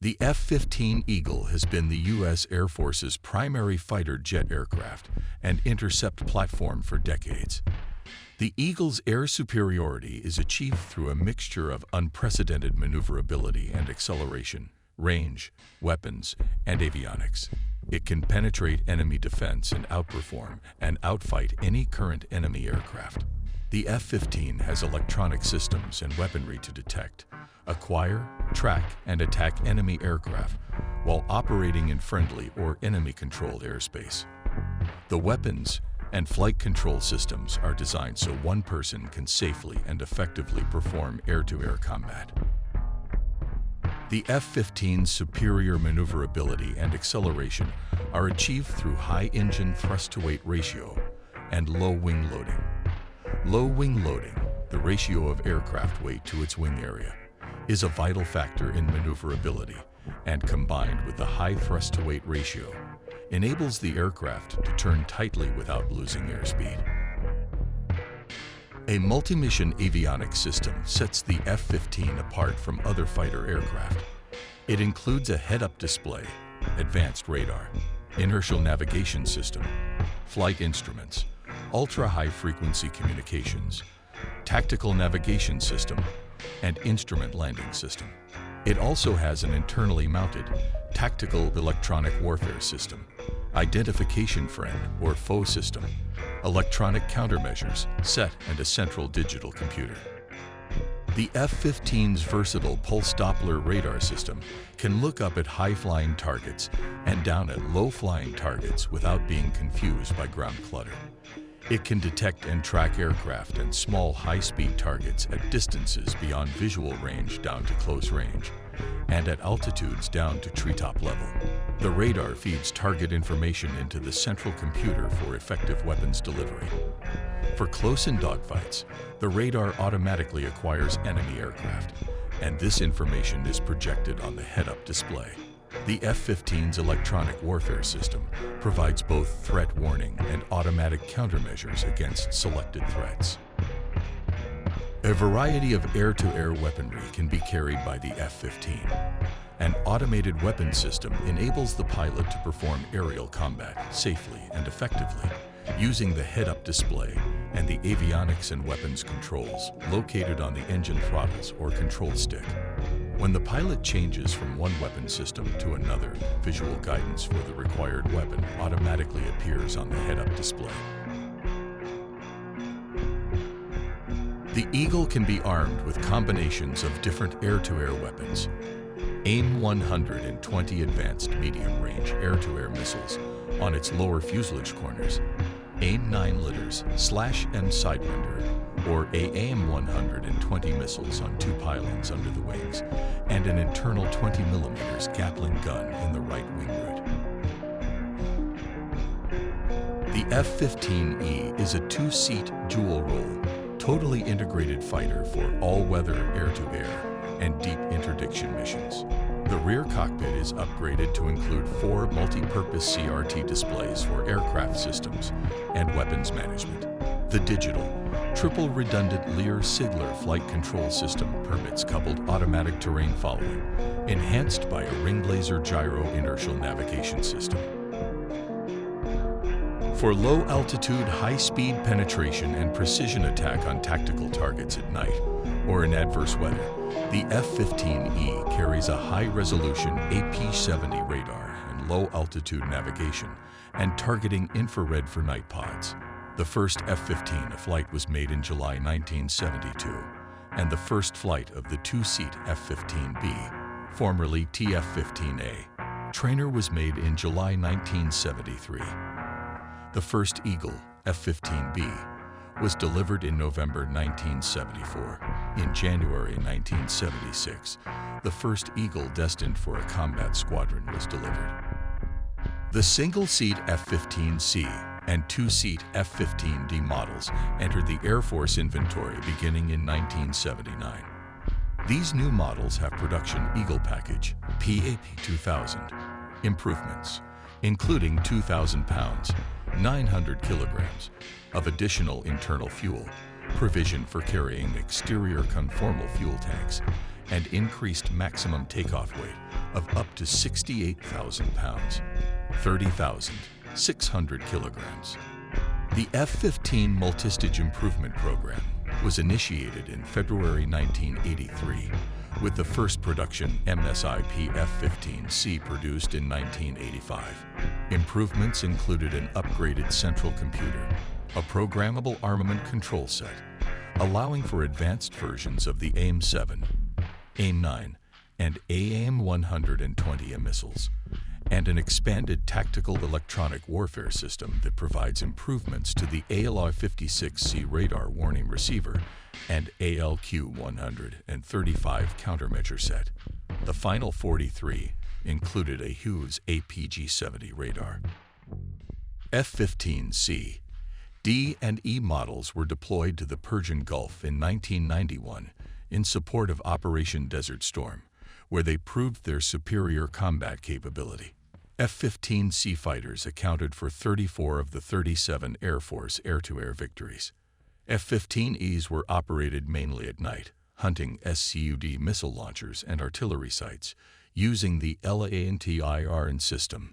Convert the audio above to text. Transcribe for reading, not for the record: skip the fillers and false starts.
The F-15 Eagle has been the U.S. Air Force's primary fighter jet aircraft and intercept platform for decades. The Eagle's air superiority is achieved through a mixture of unprecedented maneuverability and acceleration, range, weapons, and avionics. It can penetrate enemy defense and outperform and outfight any current enemy aircraft. The F-15 has electronic systems and weaponry to detect, acquire, track, and attack enemy aircraft while operating in friendly or enemy-controlled airspace. The weapons and flight control systems are designed so one person can safely and effectively perform air-to-air combat. The F-15's superior maneuverability and acceleration are achieved through high engine thrust-to-weight ratio and low wing loading. Low wing loading, the ratio of aircraft weight to its wing area, is a vital factor in maneuverability, and combined with the high thrust-to-weight ratio, enables the aircraft to turn tightly without losing airspeed. A multi-mission avionics system sets the F-15 apart from other fighter aircraft. It includes a head-up display, advanced radar, inertial navigation system, flight instruments, ultra-high-frequency communications, tactical navigation system, and instrument landing system. It also has an internally mounted tactical electronic warfare system, identification friend or foe system, electronic countermeasures set, and a central digital computer. The F-15's versatile pulse Doppler radar system can look up at high-flying targets and down at low-flying targets without being confused by ground clutter. It can detect and track aircraft and small high-speed targets at distances beyond visual range down to close range, and at altitudes down to treetop level. The radar feeds target information into the central computer for effective weapons delivery. For close-in dogfights, the radar automatically acquires enemy aircraft, and this information is projected on the head-up display. The F-15's electronic warfare system provides both threat warning and automatic countermeasures against selected threats. A variety of air-to-air weaponry can be carried by the F-15. An automated weapon system enables the pilot to perform aerial combat safely and effectively, using the head-up display and the avionics and weapons controls located on the engine throttles or control stick. When the pilot changes from one weapon system to another, visual guidance for the required weapon automatically appears on the head-up display. The Eagle can be armed with combinations of different air-to-air weapons. AIM-120 advanced medium-range air-to-air missiles on its lower fuselage corners, AIM-9 litters, /M sidewinder, or AIM-120 missiles on two pylons under the wings, and an internal 20mm Gatling gun in the right wing root. The F-15E is a two-seat, dual-role, totally integrated fighter for all-weather air-to-air and deep interdiction missions. The rear cockpit is upgraded to include 4 multi-purpose CRT displays for aircraft systems and weapons management. The digital, triple redundant Lear-Sigler flight control system permits coupled automatic terrain following, enhanced by a ring laser gyro inertial navigation system. For low-altitude, high-speed penetration and precision attack on tactical targets at night or in adverse weather, the F-15E carries a high-resolution AP-70 radar and low-altitude navigation and targeting infrared for night pods. The first F-15 flight was made in July 1972, and the first flight of the two-seat F-15B, formerly TF-15A, trainer was made in July 1973. The first Eagle, F-15B, was delivered in November 1974. In January 1976, the first Eagle destined for a combat squadron was delivered. The single-seat F-15C and two-seat F-15D models entered the Air Force inventory beginning in 1979. These new models have production Eagle Package, PAP-2000, improvements, including 2,000 pounds, 900 kilograms of additional internal fuel, provision for carrying exterior conformal fuel tanks, and increased maximum takeoff weight of up to 68,000 pounds, 30,600 kilograms. The F-15 Multistage Improvement Program was initiated in February 1983, with the first production MSIP F-15C produced in 1985. Improvements included an upgraded central computer, a programmable armament control set, allowing for advanced versions of the AIM-7, AIM-9, and AIM-120 missiles, and an expanded tactical electronic warfare system that provides improvements to the ALR-56C radar warning receiver and ALQ-135 countermeasure set. The final 43 included a Hughes APG-70 radar. F-15C, D and E models were deployed to the Persian Gulf in 1991 in support of Operation Desert Storm, where they proved their superior combat capability. F-15C fighters accounted for 34 of the 37 Air Force air-to-air victories. F-15Es were operated mainly at night, hunting SCUD missile launchers and artillery sites, using the LANTIRN system.